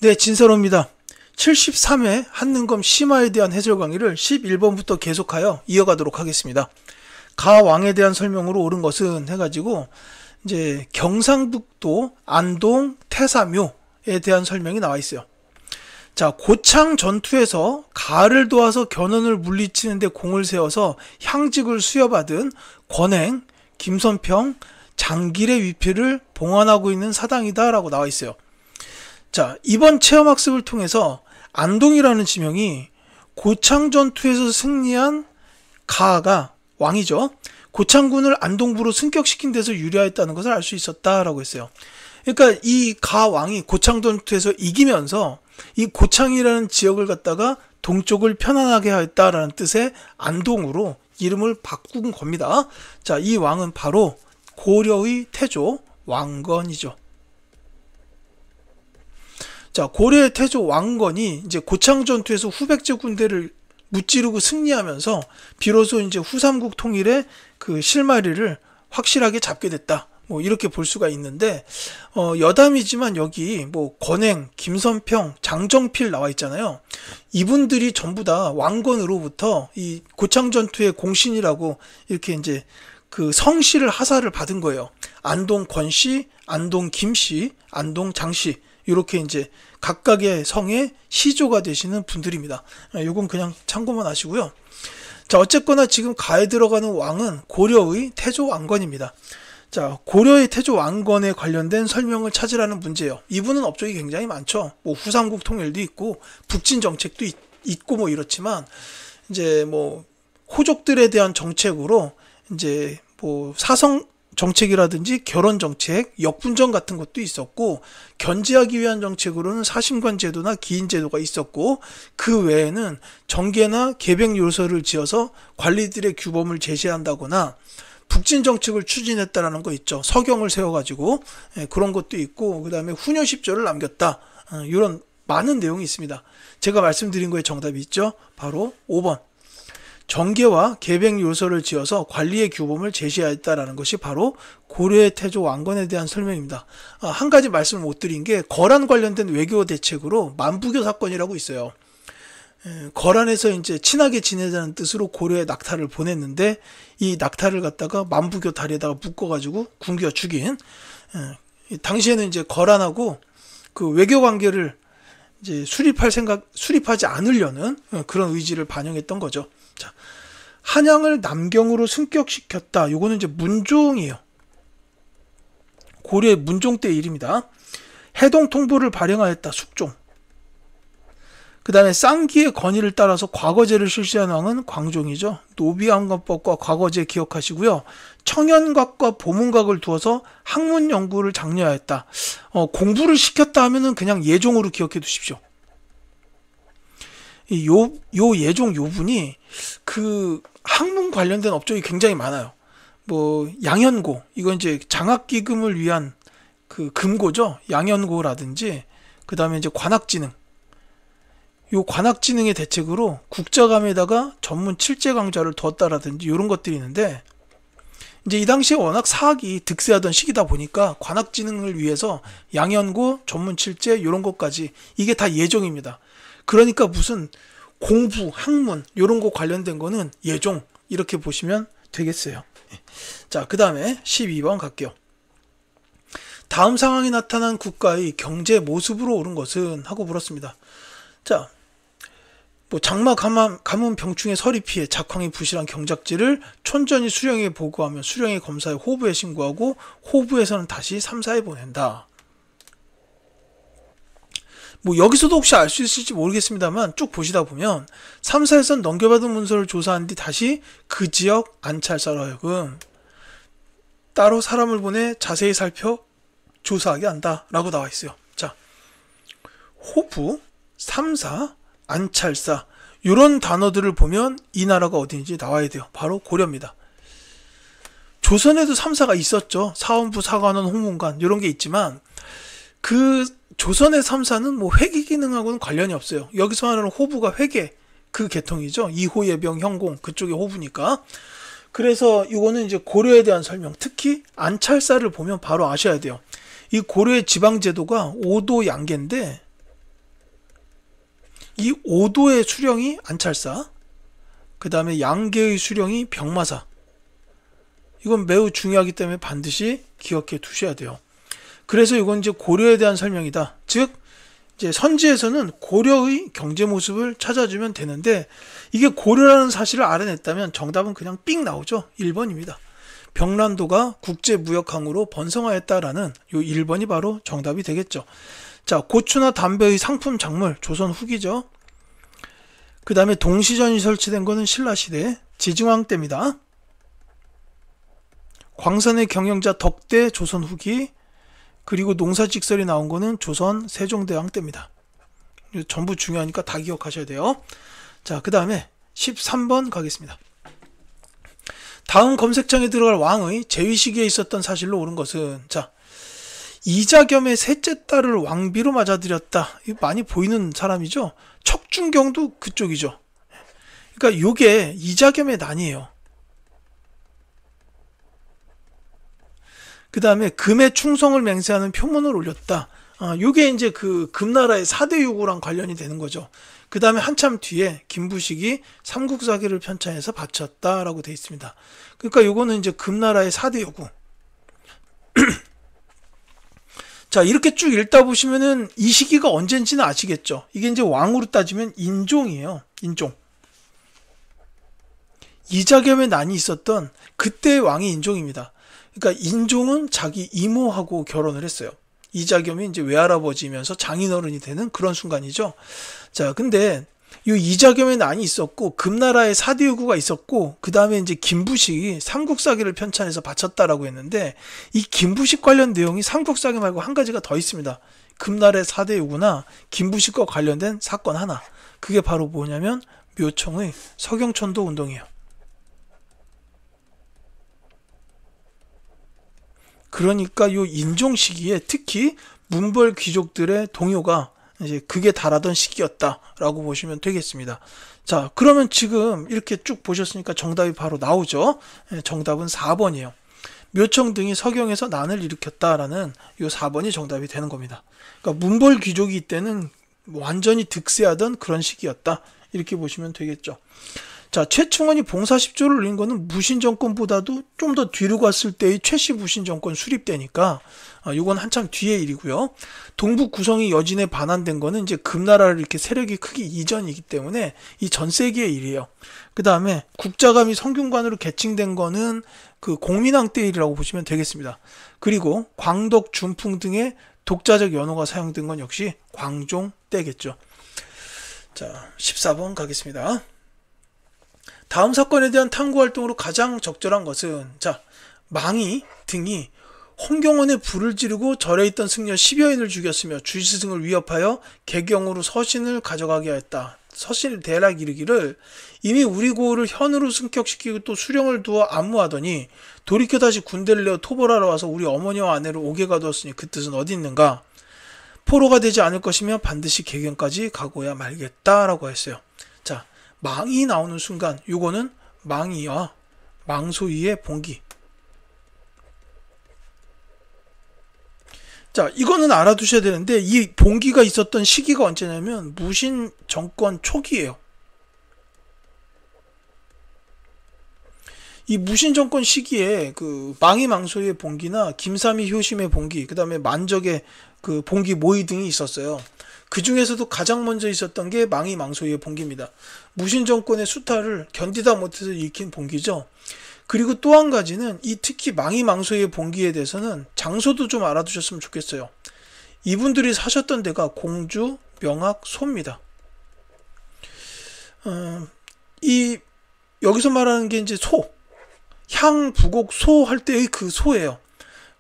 네, 진서로입니다. 73회 한능검 심화에 대한 해설 강의를 11번부터 계속하여 이어가도록 하겠습니다. 가왕에 대한 설명으로 옳은 것은 해가지고 이제 경상북도 안동 태사묘에 대한 설명이 나와 있어요. 자, 고창 전투에서 가를 도와서 견훤을 물리치는 데 공을 세워서 향직을 수여받은 권행, 김선평, 장길의 위필을 봉안하고 있는 사당이다 라고 나와 있어요. 자, 이번 체험학습을 통해서 안동이라는 지명이 고창 전투에서 승리한 가가 왕이죠. 고창군을 안동부로 승격시킨 데서 유리하였다는 것을 알 수 있었다라고 했어요. 그러니까 이 가 왕이 고창 전투에서 이기면서 이 고창이라는 지역을 갖다가 동쪽을 편안하게 하였다라는 뜻의 안동으로 이름을 바꾼 겁니다. 자, 이 왕은 바로 고려의 태조 왕건이죠. 자, 고려의 태조 왕건이 이제 고창 전투에서 후백제 군대를 무찌르고 승리하면서 비로소 이제 후삼국 통일의 그 실마리를 확실하게 잡게 됐다. 뭐 이렇게 볼 수가 있는데 여담이지만 여기 뭐 권행, 김선평, 장정필 나와 있잖아요. 이분들이 전부 다 왕건으로부터 이 고창 전투의 공신이라고 이렇게 이제 그 성씨를 하사를 받은 거예요. 안동 권씨, 안동 김씨, 안동 장씨 이렇게 이제 각각의 성의 시조가 되시는 분들입니다. 이건 그냥 참고만 하시고요. 자, 어쨌거나 지금 가에 들어가는 왕은 고려의 태조 왕건입니다. 자, 고려의 태조 왕건에 관련된 설명을 찾으라는 문제예요. 이분은 업적이 굉장히 많죠. 뭐 후삼국 통일도 있고 북진 정책도 있고 뭐 이렇지만 이제 뭐 호족들에 대한 정책으로 이제 뭐 사성 정책이라든지 결혼 정책, 역분정 같은 것도 있었고 견제하기 위한 정책으로는 사심관 제도나 기인 제도가 있었고 그 외에는 정계나 계백 요소를 지어서 관리들의 규범을 제시한다거나 북진 정책을 추진했다라는 거 있죠. 서경을 세워가지고 그런 것도 있고 그 다음에 후녀 10조를 남겼다. 이런 많은 내용이 있습니다. 제가 말씀드린 거에 정답이 있죠. 바로 5번. 정계와 계백 요소를 지어서 관리의 규범을 제시하였다라는 것이 바로 고려의 태조 왕건에 대한 설명입니다. 한 가지 말씀을 못 드린 게 거란 관련된 외교 대책으로 만부교 사건이라고 있어요. 거란에서 이제 친하게 지내자는 뜻으로 고려에 낙타를 보냈는데 이 낙타를 갖다가 만부교 다리에다가 묶어가지고 굶겨 죽인 당시에는 이제 거란하고 그 외교 관계를 이제 수립하지 않으려는 그런 의지를 반영했던 거죠. 자, 한양을 남경으로 승격시켰다. 요거는 이제 문종이에요. 고려의 문종 때 일입니다. 해동통보를 발행하였다. 숙종. 그 다음에 쌍기의 건의를 따라서 과거제를 실시한 왕은 광종이죠. 노비항관법과 과거제 기억하시고요. 청연각과 보문각을 두어서 학문 연구를 장려하였다. 공부를 시켰다 하면은 그냥 예종으로 기억해 두십시오. 요 예종 요분이 그 학문 관련된 업적이 굉장히 많아요. 뭐 양현고, 이건 이제 장학기금을 위한 그 금고죠. 양현고라든지 그 다음에 이제 관학지능. 요 관학지능의 대책으로 국자감에다가 전문 칠제 강좌를 뒀다라든지 이런 것들이 있는데 이제 이 당시에 워낙 사학이 득세하던 시기다 보니까 관학지능을 위해서 양현고, 전문 칠제 이런 것까지 이게 다 예종입니다. 그러니까 무슨 공부, 학문 이런 거 관련된 거는 예종 이렇게 보시면 되겠어요. 자, 그 다음에 12번 갈게요. 다음 상황이 나타난 국가의 경제 모습으로 옳은 것은 하고 물었습니다. 자, 뭐 장마 가뭄 병충해 서리 피해 작황이 부실한 경작지를 촌전이 수령에 보고하면 수령이 검사에 호부에 신고하고 호부에서는 다시 3사에 보낸다. 뭐 여기서도 혹시 알 수 있을지 모르겠습니다만 쭉 보시다 보면 3사에선 넘겨받은 문서를 조사한 뒤 다시 그 지역 안찰사로 하여금 따로 사람을 보내 자세히 살펴 조사하게 한다 라고 나와 있어요. 자, 호부, 3사, 안찰사 이런 단어들을 보면 이 나라가 어딘지 나와야 돼요. 바로 고려입니다. 조선에도 3사가 있었죠. 사원부, 사관원, 홍문관 이런 게 있지만 그 조선의 3사는 뭐 회계 기능하고는 관련이 없어요. 여기서 말하는 호부가 회계 그 계통이죠. 이호예병, 형공 그쪽의 호부니까. 그래서 이거는 이제 고려에 대한 설명, 특히 안찰사를 보면 바로 아셔야 돼요. 이 고려의 지방제도가 5도 양계인데 이 오도의 수령이 안찰사, 그 다음에 양계의 수령이 병마사. 이건 매우 중요하기 때문에 반드시 기억해 두셔야 돼요. 그래서 이건 이제 고려에 대한 설명이다. 즉 이제 선지에서는 고려의 경제 모습을 찾아주면 되는데, 이게 고려라는 사실을 알아냈다면 정답은 그냥 삑 나오죠. 1번입니다. 병란도가 국제무역항으로 번성하였다라는 요 1번이 바로 정답이 되겠죠. 자, 고추나 담배의 상품 작물, 조선 후기죠. 그 다음에 동시전이 설치된 거는 신라시대, 지증왕 때입니다. 광산의 경영자 덕대, 조선 후기. 그리고 농사직설이 나온 거는 조선 세종대왕 때입니다. 전부 중요하니까 다 기억하셔야 돼요. 자, 그 다음에 13번 가겠습니다. 다음 검색창에 들어갈 왕의 재위 시기에 있었던 사실로 옳은 것은, 자, 이자겸의 셋째 딸을 왕비로 맞아들였다. 이거 많이 보이는 사람이죠. 척준경도 그쪽이죠. 그러니까 요게 이자겸의 난이에요. 그 다음에 금의 충성을 맹세하는 표문을 올렸다. 요게 이제 그 금나라의 4대 요구랑 관련이 되는 거죠. 그 다음에 한참 뒤에 김부식이 삼국사기를 편찬해서 바쳤다라고 되어 있습니다. 그러니까 요거는 이제 금나라의 4대 요구. 자, 이렇게 쭉 읽다 보시면은 이 시기가 언젠지는 아시겠죠. 이게 이제 왕으로 따지면 인종이에요. 인종. 이자겸의 난이 있었던 그때의 왕이 인종입니다. 그러니까 인종은 자기 이모하고 결혼을 했어요. 이자겸이 이제 외할아버지면서 장인어른이 되는 그런 순간이죠. 자, 근데 이 이자겸의 난이 있었고 금나라의 4대 요구가 있었고, 그 다음에 이제 김부식이 삼국사기를 편찬해서 바쳤다라고 했는데, 이 김부식 관련 내용이 삼국사기 말고 한 가지가 더 있습니다. 금나라의 4대 요구나 김부식과 관련된 사건 하나. 그게 바로 뭐냐면 묘청의 서경천도 운동이에요. 그러니까 요 인종 시기에 특히 문벌 귀족들의 동요가 이제 극에 달하던 시기였다라고 보시면 되겠습니다. 자, 그러면 지금 이렇게 쭉 보셨으니까 정답이 바로 나오죠. 정답은 4번이에요. 묘청 등이 서경에서 난을 일으켰다라는 요 4번이 정답이 되는 겁니다. 그러니까 문벌 귀족이 이때는 완전히 득세하던 그런 시기였다. 이렇게 보시면 되겠죠. 자, 최충원이 봉사 10조를 올린 거는 무신 정권보다도 좀 더 뒤로 갔을 때의 최씨 무신 정권 수립 때니까 이건 한참 뒤의 일이고요. 동북 구성이 여진에 반환된 거는 이제 금나라를 이렇게 세력이 크기 이전이기 때문에 이 전세기의 일이에요. 그 다음에 국자감이 성균관으로 개칭된 거는 그 공민왕 때 일이라고 보시면 되겠습니다. 그리고 광덕, 준풍 등의 독자적 연호가 사용된 건 역시 광종 때겠죠. 자, 14번 가겠습니다. 다음 사건에 대한 탐구 활동으로 가장 적절한 것은, 자, 망이 등이 홍경원에 불을 지르고 절에 있던 승려 10여인을 죽였으며 주지승을 위협하여 개경으로 서신을 가져가게 하였다. 서신을 대략 이르기를, 이미 우리 고을을 현으로 승격시키고 또 수령을 두어 안무하더니 돌이켜 다시 군대를 내어 토벌하러 와서 우리 어머니와 아내를 옥에 가두었으니 그 뜻은 어디 있는가? 포로가 되지 않을 것이며 반드시 개경까지 가고야 말겠다라고 했어요. 자, 망이 나오는 순간 요거는 망이와 망소이의 봉기. 자, 이거는 알아두셔야 되는데 이 봉기가 있었던 시기가 언제냐면 무신 정권 초기예요. 이 무신 정권 시기에 그 망이 망소의 봉기나 김삼이 효심의 봉기, 그 다음에 만적의 그 봉기 모의 등이 있었어요. 그 중에서도 가장 먼저 있었던 게 망이 망소의 봉기입니다. 무신 정권의 수탈을 견디다 못해서 일으킨 봉기죠. 그리고 또 한 가지는 이 특히 망이 망소의 봉기에 대해서는 장소도 좀 알아두셨으면 좋겠어요. 이분들이 사셨던 데가 공주, 명학, 소입니다. 이 여기서 말하는 게 이제 소, 향, 부곡, 소 할 때의 그 소예요.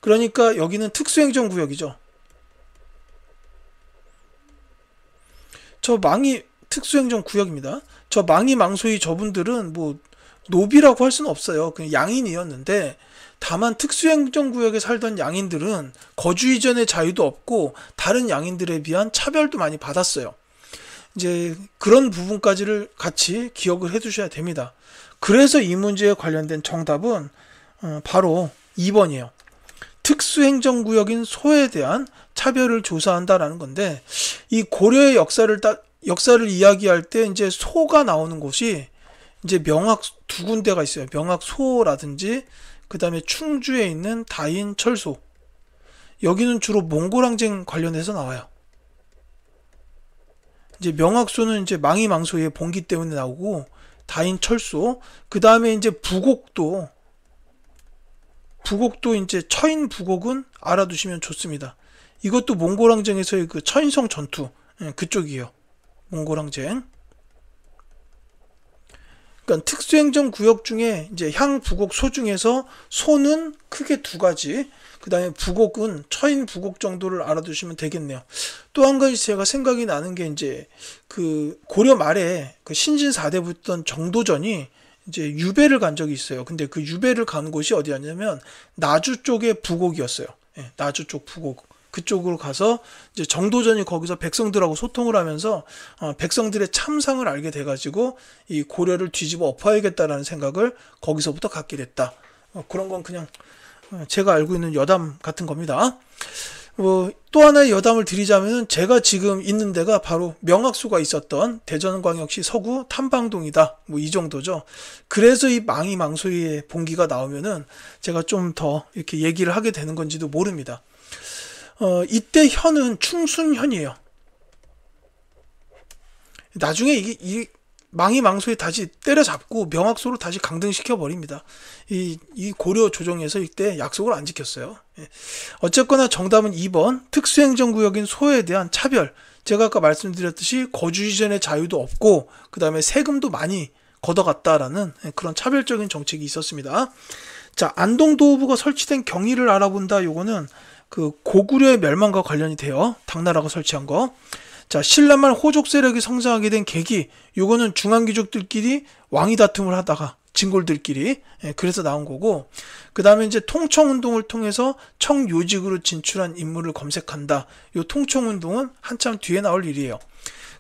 그러니까 여기는 특수행정구역이죠. 저 망이 특수행정구역입니다. 저 망이 망소의 저분들은 뭐 노비라고 할 수는 없어요. 그냥 양인이었는데, 다만 특수행정구역에 살던 양인들은 거주 이전의 자유도 없고 다른 양인들에 비한 차별도 많이 받았어요. 이제 그런 부분까지를 같이 기억을 해 두셔야 됩니다. 그래서 이 문제에 관련된 정답은 바로 2번이에요. 특수행정구역인 소에 대한 차별을 조사한다라는 건데, 이 고려의 역사를 역사를 이야기할 때 이제 소가 나오는 곳이 이제 명학 두 군데가 있어요. 명학소라든지 그 다음에 충주에 있는 다인철소. 여기는 주로 몽골 항쟁 관련해서 나와요. 이제 명학소는 이제 망이망소의 봉기 때문에 나오고, 다인철소, 그 다음에 이제 부곡도 이제 처인 부곡은 알아두시면 좋습니다. 이것도 몽골 항쟁에서의 그 처인성 전투, 그쪽이에요. 몽골 항쟁. 그러니까 특수행정 구역 중에 이제 향, 부곡, 소 중에서 소는 크게 두 가지, 그 다음에 부곡은 처인 부곡 정도를 알아두시면 되겠네요. 또 한 가지 제가 생각이 나는 게 이제 그 고려 말에 그 신진 4대 붙던 정도전이 이제 유배를 간 적이 있어요. 근데 그 유배를 간 곳이 어디였냐면 나주 쪽의 부곡이었어요. 나주 쪽 부곡. 그쪽으로 가서 이제 정도전이 거기서 백성들하고 소통을 하면서 백성들의 참상을 알게 돼가지고 이 고려를 뒤집어 엎어야겠다라는 생각을 거기서부터 갖게 됐다. 그런 건 그냥 제가 알고 있는 여담 같은 겁니다. 또 하나의 여담을 드리자면 제가 지금 있는 데가 바로 명학소가 있었던 대전광역시 서구 탐방동이다. 이 정도죠. 그래서 이 망이망소의 봉기가 나오면은 제가 좀 더 이렇게 얘기를 하게 되는 건지도 모릅니다. 이때 현은 충순현이에요. 나중에 이 망이망소에 다시 때려잡고 명학소로 다시 강등시켜 버립니다. 이 고려 조정에서 이때 약속을 안 지켰어요. 어쨌거나 정답은 2번 특수행정구역인 소에 대한 차별. 제가 아까 말씀드렸듯이 거주 이전의 자유도 없고 그 다음에 세금도 많이 걷어갔다라는 그런 차별적인 정책이 있었습니다. 자, 안동도호부가 설치된 경위를 알아본다. 요거는 그 고구려의 멸망과 관련이 돼요. 당나라가 설치한 거. 자, 신라말 호족 세력이 성장하게 된 계기, 요거는 중앙귀족들끼리 왕위 다툼을 하다가 진골들끼리 그래서 나온 거고, 그 다음에 이제 통청운동을 통해서 청요직으로 진출한 인물을 검색한다. 요 통청운동은 한참 뒤에 나올 일이에요.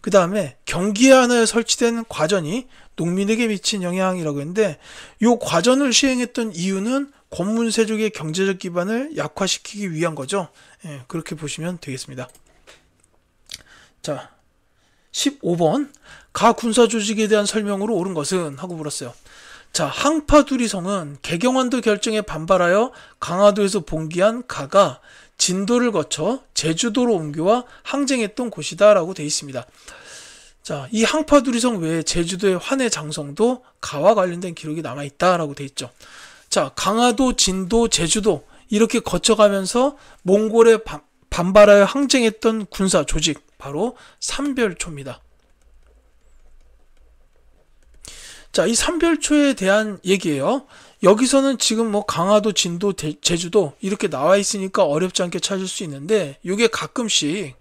그 다음에 경기에 하나에 설치된 과전이 농민에게 미친 영향이라고 했는데, 요 과전을 시행했던 이유는 권문세족의 경제적 기반을 약화시키기 위한 거죠. 그렇게 보시면 되겠습니다. 자, 15번 가 군사 조직에 대한 설명으로 옳은 것은 하고 물었어요. 자, 항파두리성은 개경환도 결정에 반발하여 강화도에서 봉기한 가가 진도를 거쳐 제주도로 옮겨와 항쟁했던 곳이다 라고 되어 있습니다. 자, 이 항파두리성 외에 제주도의 환해장성도 가와 관련된 기록이 남아있다 라고 되어 있죠. 자, 강화도, 진도, 제주도 이렇게 거쳐가면서 몽골에 반발하여 항쟁했던 군사 조직, 바로 삼별초입니다. 자, 이 삼별초에 대한 얘기예요. 여기서는 지금 뭐 강화도, 진도, 제주도 이렇게 나와 있으니까 어렵지 않게 찾을 수 있는데, 이게 가끔씩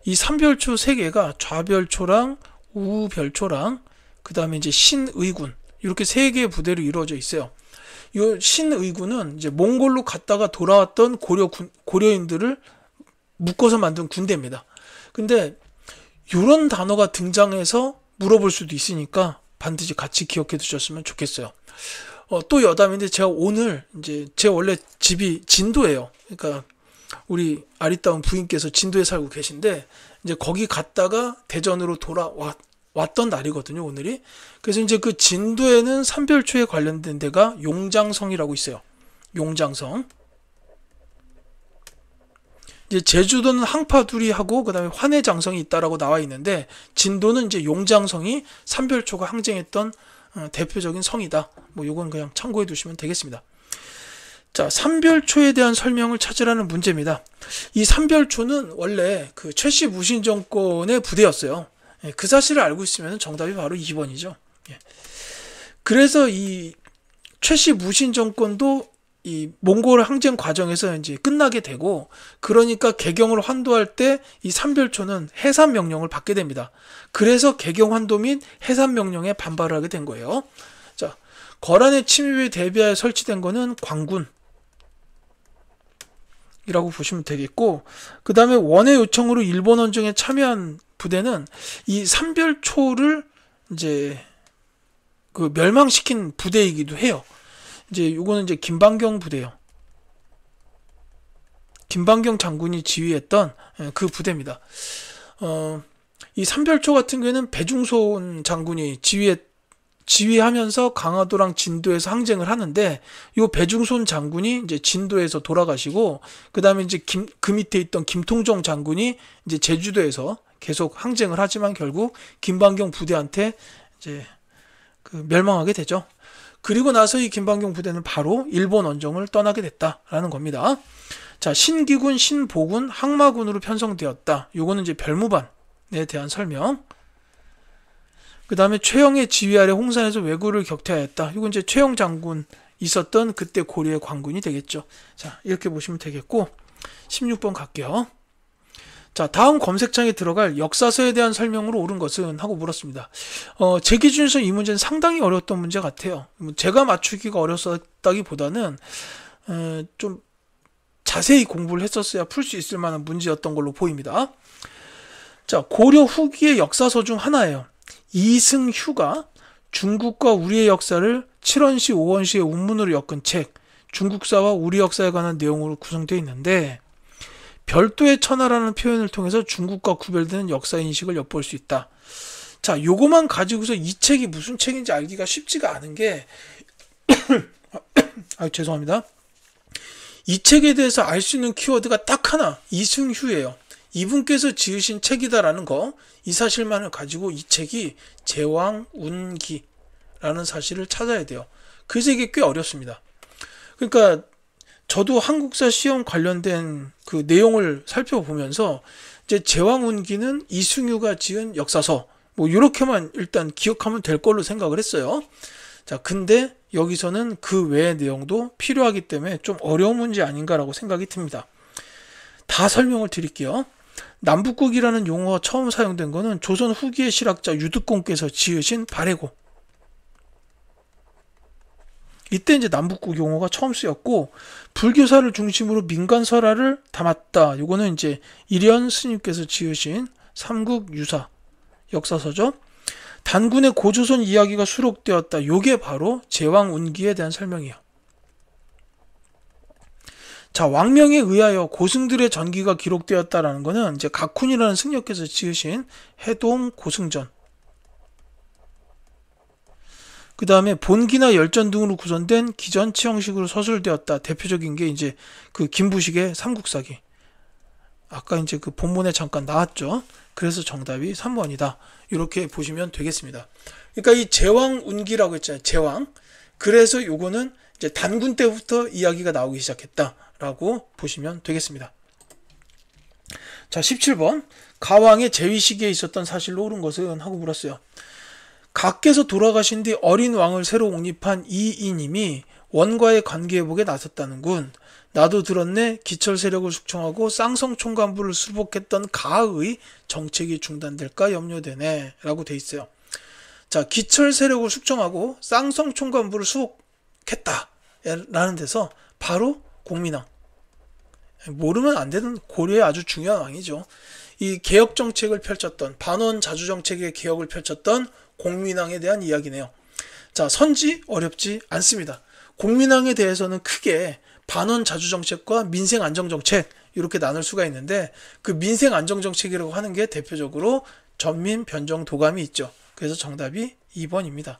이 삼별초 세 개가 좌별초랑 우별초랑 그 다음에 이제 신의군 이렇게 세 개의 부대로 이루어져 있어요. 이 신의군은 이제 몽골로 갔다가 돌아왔던 고려인들을 묶어서 만든 군대입니다. 근데 이런 단어가 등장해서 물어볼 수도 있으니까 반드시 같이 기억해 두셨으면 좋겠어요. 또 여담인데, 제가 오늘 이제 제 원래 집이 진도예요. 그러니까 우리 아리따운 부인께서 진도에 살고 계신데, 이제 거기 갔다가 대전으로 왔던 날이거든요, 오늘이. 그래서 이제 그 진도에는 삼별초에 관련된 데가 용장성이라고 있어요. 용장성. 이제 제주도는 항파두리하고 그다음에 환해장성이 있다라고 나와 있는데, 진도는 이제 용장성이 삼별초가 항쟁했던 대표적인 성이다. 요건 그냥 참고해 두시면 되겠습니다. 자, 삼별초에 대한 설명을 찾으라는 문제입니다. 이 삼별초는 원래 그 최씨 무신 정권의 부대였어요. 그 사실을 알고 있으면 정답이 바로 2번이죠. 그래서 이 최씨 무신 정권도 이 몽골 항쟁 과정에서 이제 끝나게 되고, 그러니까 개경을 환도할 때 이 삼별초는 해산 명령을 받게 됩니다. 그래서 개경 환도 및 해산 명령에 반발을 하게 된 거예요. 자, 거란의 침입에 대비하여 설치된 거는 광군이라고 보시면 되겠고, 그 다음에 원의 요청으로 일본 원정에 참여한 부대는 이 삼별초를 이제 그 멸망시킨 부대이기도 해요. 이제 요거는 이제 김방경 부대예요. 김방경 장군이 지휘했던 그 부대입니다. 이 삼별초 같은 경우에는 배중손 장군이 지휘하면서 강화도랑 진도에서 항쟁을 하는데, 이 배중손 장군이 이제 진도에서 돌아가시고, 그 다음에 이제 그 밑에 있던 김통정 장군이 이제 제주도에서 계속 항쟁을 하지만 결국 김반경 부대한테 이제 그 멸망하게 되죠. 그리고 나서 이 김반경 부대는 바로 일본 원정을 떠나게 됐다라는 겁니다. 자, 신기군, 신보군, 항마군으로 편성되었다. 요거는 이제 별무반에 대한 설명. 그 다음에 최영의 지휘 아래 홍산에서 왜구를 격퇴하였다. 이건 이제 최영 장군 있었던 그때 고려의 관군이 되겠죠. 자, 이렇게 보시면 되겠고, 16번 갈게요. 자, 다음 검색창에 들어갈 역사서에 대한 설명으로 옳은 것은? 하고 물었습니다. 제 기준에서 이 문제는 상당히 어려웠던 문제 같아요. 제가 맞추기가 어렸다기보다는 좀 자세히 공부를 했었어야 풀 수 있을 만한 문제였던 걸로 보입니다. 자, 고려 후기의 역사서 중 하나예요. 이승휴가 중국과 우리의 역사를 7원시, 5원시의 운문으로 엮은 책, 중국사와 우리 역사에 관한 내용으로 구성되어 있는데, 별도의 천하라는 표현을 통해서 중국과 구별되는 역사 인식을 엿볼 수 있다. 자, 요거만 가지고서 이 책이 무슨 책인지 알기가 쉽지가 않은 게 죄송합니다. 이 책에 대해서 알 수 있는 키워드가 딱 하나, 이승휴예요. 이분께서 지으신 책이다라는 거, 이 사실만을 가지고 이 책이 제왕운기라는 사실을 찾아야 돼요. 그래서 이게 꽤 어렵습니다. 그러니까 저도 한국사 시험 관련된 그 내용을 살펴보면서 이제 제왕운기는 이승휴가 지은 역사서, 뭐 이렇게만 일단 기억하면 될 걸로 생각을 했어요. 자, 근데 여기서는 그 외의 내용도 필요하기 때문에 좀 어려운 문제 아닌가라고 생각이 듭니다. 다 설명을 드릴게요. 남북국이라는 용어가 처음 사용된 거는 조선 후기의 실학자 유득공께서 지으신 발해고. 이때 이제 남북국 용어가 처음 쓰였고, 불교사를 중심으로 민간설화를 담았다. 이거는 이제 일현 스님께서 지으신 삼국유사 역사서죠. 단군의 고조선 이야기가 수록되었다. 요게 바로 제왕운기에 대한 설명이에요. 자, 왕명에 의하여 고승들의 전기가 기록되었다라는 거는 이제 각훈이라는 승려께서 지으신 해동 고승전. 그 다음에 본기나 열전 등으로 구성된 기전치 형식으로 서술되었다. 대표적인 게 이제 그 김부식의 삼국사기. 아까 이제 그 본문에 잠깐 나왔죠. 그래서 정답이 3번이다. 이렇게 보시면 되겠습니다. 그러니까 이 제왕운기라고 했잖아요. 제왕. 그래서 요거는 이제 단군 때부터 이야기가 나오기 시작했다라고 보시면 되겠습니다. 자, 17번. 가왕의 재위 시기에 있었던 사실로 옳은 것은? 하고 물었어요. 각께서 돌아가신 뒤 어린 왕을 새로 옹립한 이이님이 원과의 관계회복에 나섰다는군. 나도 들었네. 기철 세력을 숙청하고 쌍성 총관부를 수복했던 가의 정책이 중단될까 염려되네. 라고 돼 있어요. 자, 기철 세력을 숙청하고 쌍성 총관부를 수복했다. 라는 데서 바로 공민왕. 모르면 안 되는 고려의 아주 중요한 왕이죠. 이 개혁 정책을 펼쳤던, 반원 자주 정책의 개혁을 펼쳤던 공민왕에 대한 이야기네요. 자, 선지 어렵지 않습니다. 공민왕에 대해서는 크게 반원 자주 정책과 민생 안정 정책 이렇게 나눌 수가 있는데, 그 민생 안정 정책이라고 하는 게 대표적으로 전민 변정 도감이 있죠. 그래서 정답이 2번입니다.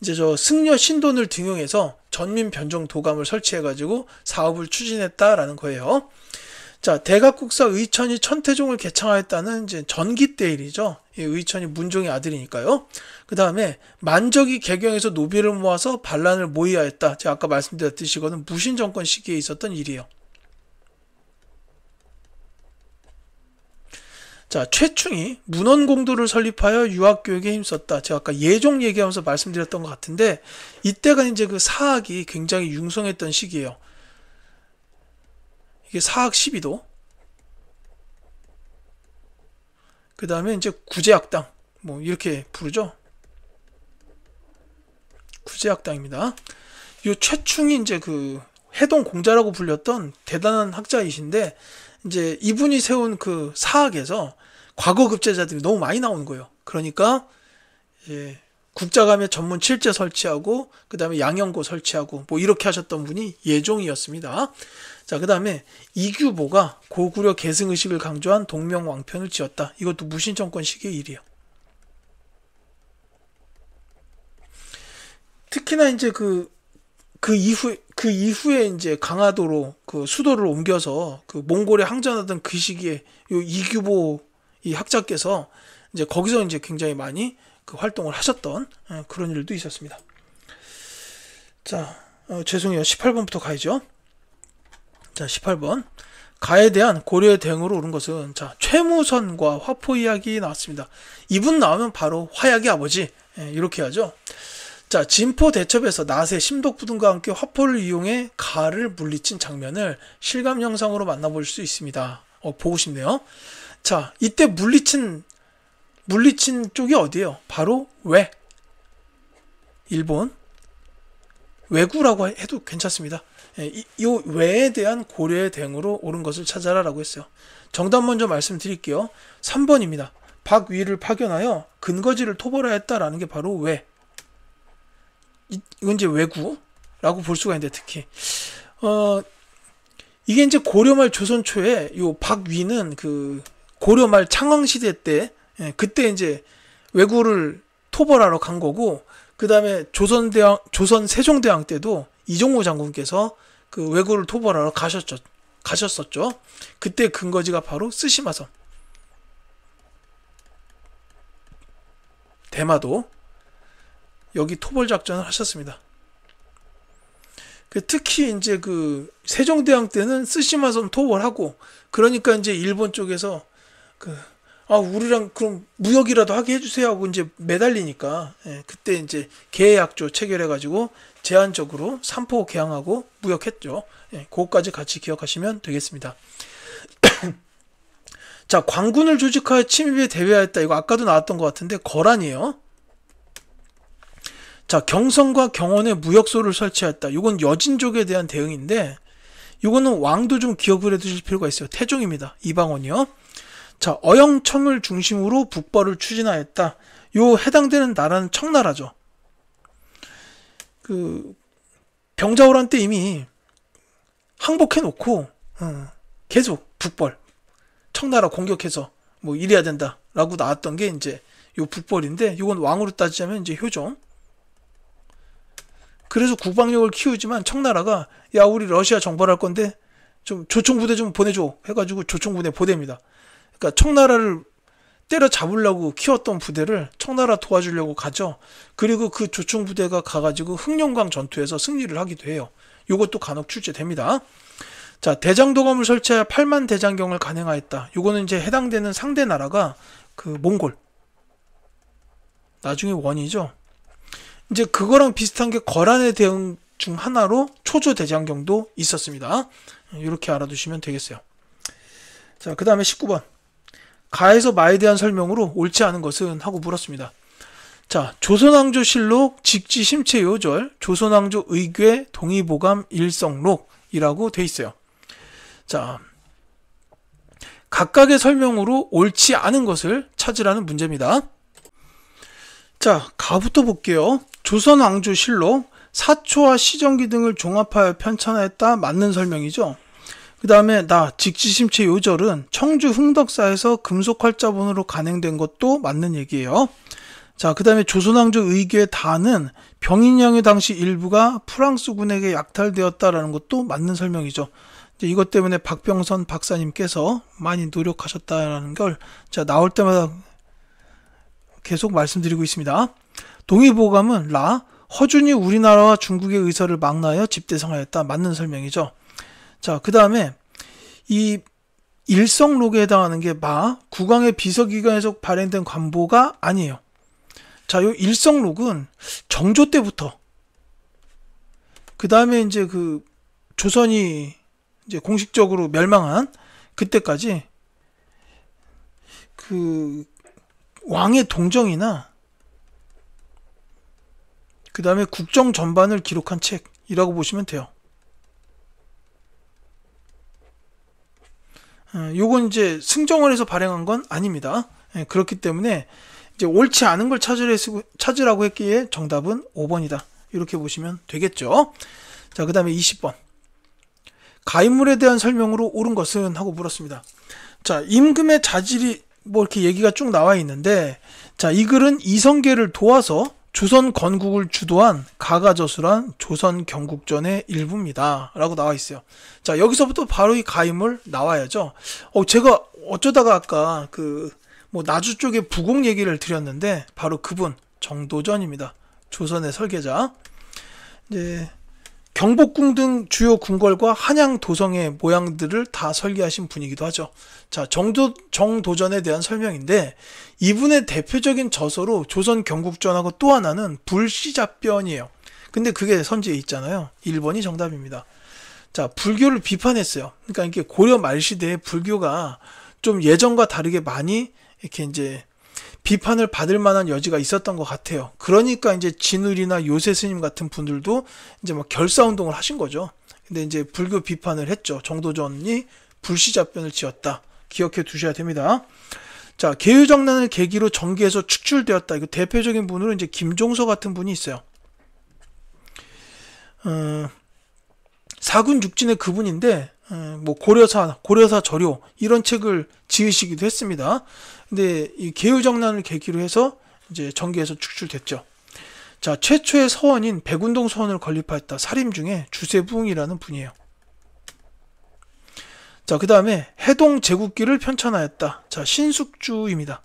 이제 저 승려 신돈을 등용해서 전민 변정 도감을 설치해가지고 사업을 추진했다라는 거예요. 자, 대각국사 의천이 천태종을 개창하였다는 이제 전기 때 일이죠. 이 의천이 문종의 아들이니까요. 그 다음에 만적이 개경에서 노비를 모아서 반란을 모의하였다. 제가 아까 말씀드렸듯이 이거는 무신 정권 시기에 있었던 일이에요. 자, 최충이 문헌공도를 설립하여 유학교육에 힘썼다. 제가 아까 예종 얘기하면서 말씀드렸던 것 같은데, 이때가 이제 그 사학이 굉장히 융성했던 시기예요. 이게 사학 12도. 그 다음에 이제 구제학당. 뭐, 이렇게 부르죠. 구제학당입니다. 이 최충이 이제 그 해동 공자라고 불렸던 대단한 학자이신데, 이제 이분이 세운 그 사학에서 과거 급제자들이 너무 많이 나오는 거예요. 그러니까, 국자감에 전문 칠제 설치하고 그 다음에 양형고 설치하고 뭐 이렇게 하셨던 분이 예종이었습니다. 자, 그 다음에 이규보가 고구려 계승의식을 강조한 동명왕편을 지었다. 이것도 무신정권 시기의 일이에요. 특히나 이제 그 이후에 이제 강화도로 그 수도를 옮겨서 그 몽골에 항전하던 그 시기에 요 이규보 이 학자께서 이제 거기서 이제 굉장히 많이 그 활동을 하셨던 그런 일도 있었습니다. 자, 죄송해요. 18번부터 가야죠. 자, 18번. 가에 대한 고려의 대응으로 오른 것은, 자, 최무선과 화포 이야기 나왔습니다. 이분 나오면 바로 화약의 아버지, 이렇게 하죠. 자, 진포 대첩에서 나세 심독부등과 함께 화포를 이용해 가를 물리친 장면을 실감 영상으로 만나볼 수 있습니다. 보고 싶네요. 자, 이때 물리친 쪽이 어디예요? 바로 외. 일본. 외구라고 해도 괜찮습니다. 이 외에 대한 고려의 대응으로 옳은 것을 찾아라라고 했어요. 정답 먼저 말씀드릴게요. 3번입니다. 박위를 파견하여 근거지를 토벌하였다라는 게 바로 외. 이건 이제 외구라고 볼 수가 있는데, 특히 이게 이제 고려말 조선 초에 요 박위는 그 고려말 창왕 시대 때 그때 이제 외구를 토벌하러 간 거고, 그 다음에 조선 세종대왕 때도 이종호 장군께서 그 외구를 토벌하러 가셨었죠. 그때 근거지가 바로 쓰시마섬. 대마도 여기 토벌 작전을 하셨습니다. 특히 이제 그 세종대왕 때는 쓰시마섬 토벌하고, 그러니까 이제 일본 쪽에서 우리랑 그럼 무역이라도 하게 해주세요 하고 이제 매달리니까, 그때 이제 계약조 체결해가지고 제한적으로 삼포 개항하고 무역했죠. 그거까지 같이 기억하시면 되겠습니다. 자, 광군을 조직하여 침입에 대비하였다. 이거 아까도 나왔던 것 같은데 거란이에요. 자, 경성과 경원에 무역소를 설치했다. 이건 여진족에 대한 대응인데, 이거는 왕도 좀 기억을 해두실 필요가 있어요. 태종입니다. 이방원이요. 자, 어영청을 중심으로 북벌을 추진하였다. 요 해당되는 나라는 청나라죠. 그 병자호란 때 이미 항복해놓고 계속 북벌, 청나라 공격해서 뭐 이래야 된다라고 나왔던 게 이제 요 북벌인데, 이건 왕으로 따지자면 이제 효종. 그래서 국방력을 키우지만 청나라가 야, 우리 러시아 정벌할 건데 좀 조총부대 좀 보내줘 해가지고 조총부대 보냅니다. 그러니까 청나라를 때려잡으려고 키웠던 부대를 청나라 도와주려고 가죠. 그리고 그 조총부대가 가가지고 흑룡강 전투에서 승리를 하기도 해요. 이것도 간혹 출제됩니다. 자, 대장도검을 설치하여 8만 대장경을 간행하였다. 요거는 이제 해당되는 상대 나라가 그 몽골. 나중에 원이죠. 이제 그거랑 비슷한 게 거란의 대응 중 하나로 초조 대장경도 있었습니다. 이렇게 알아두시면 되겠어요. 자, 그 다음에 19번. 가에서 마에 대한 설명으로 옳지 않은 것은 하고 물었습니다. 자, 조선왕조실록 직지심체요절 조선왕조 의궤 동의보감 일성록이라고 돼 있어요. 자, 각각의 설명으로 옳지 않은 것을 찾으라는 문제입니다. 자, 가부터 볼게요. 조선왕조실록 사초와 시정기 등을 종합하여 편찬하였다. 맞는 설명이죠. 그 다음에 직지심체 요절은 청주 흥덕사에서 금속활자본으로 간행된 것도 맞는 얘기예요. 자, 그 다음에 조선왕조 의궤 다는 병인양의 당시 일부가 프랑스군에게 약탈되었다라는 것도 맞는 설명이죠. 이제 이것 때문에 박병선 박사님께서 많이 노력하셨다라는 걸 나올 때마다 계속 말씀드리고 있습니다. 동의보감은 허준이 우리나라와 중국의 의사를 망라하여 집대성하였다. 맞는 설명이죠. 자, 그 다음에 이 일성록에 해당하는 게 국왕의 비서기관에서 발행된 관보가 아니에요. 자, 요 일성록은 정조 때부터, 그 다음에 이제 그 조선이 이제 공식적으로 멸망한 그때까지 그 왕의 동정이나 그 다음에 국정 전반을 기록한 책이라고 보시면 돼요. 요건 이제 승정원에서 발행한 건 아닙니다. 그렇기 때문에 이제 옳지 않은 걸 찾으라고 했기에 정답은 5번이다. 이렇게 보시면 되겠죠. 자, 그 다음에 20번. 가인물에 대한 설명으로 옳은 것은? 하고 물었습니다. 자, 임금의 자질이 뭐 이렇게 얘기가 쭉 나와 있는데, 자, 이 글은 이성계를 도와서 조선 건국을 주도한 가가저술한 조선 경국전의 일부입니다. 라고 나와 있어요. 자, 여기서부터 바로 이 가인물 나와야죠. 제가 어쩌다가 아까 뭐 나주 쪽에 부곡 얘기를 드렸는데, 바로 그분, 정도전입니다. 조선의 설계자. 이제, 경복궁 등 주요 궁궐과 한양 도성의 모양들을 다 설계하신 분이기도 하죠. 자, 정도전에 대한 설명인데, 이분의 대표적인 저서로 조선 경국전하고 또 하나는 불시잡변이에요. 근데 그게 선지에 있잖아요. 1번이 정답입니다. 자, 불교를 비판했어요. 그러니까 이게 고려 말시대에 불교가 좀 예전과 다르게 많이 이렇게 이제 비판을 받을 만한 여지가 있었던 것 같아요. 그러니까 이제 진울이나 요새 스님 같은 분들도 이제 막 결사운동을 하신 거죠. 근데 이제 불교 비판을 했죠. 정도전이 불시잡변을 지었다. 기억해 두셔야 됩니다. 자, 계유정난을 계기로 정계에서 축출되었다. 이거 대표적인 분으로 이제 김종서 같은 분이 있어요. 사군육진의 그분인데, 뭐 고려사 저료 이런 책을 지으시기도 했습니다. 근데 이 계유정난을 계기로 해서 이제 정계에서 축출됐죠. 자, 최초의 서원인 백운동 서원을 건립하였다. 사림 중에 주세붕이라는 분이에요. 자, 그 다음에 해동 제국기를 편찬하였다. 자, 신숙주입니다.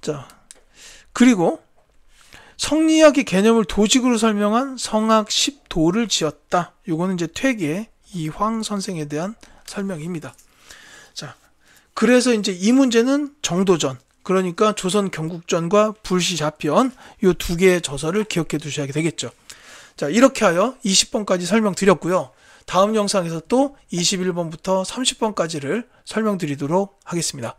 자, 그리고 성리학의 개념을 도식으로 설명한 성학 10도를 지었다. 요거는 이제 퇴계 이황 선생에 대한 설명입니다. 자, 그래서 이제 이 문제는 정도전, 그러니까 조선 경국전과 불시잡변 요 두 개의 저서를 기억해 두셔야 되겠죠. 자, 이렇게 하여 20번까지 설명드렸고요. 다음 영상에서 또 21번부터 30번까지를 설명드리도록 하겠습니다.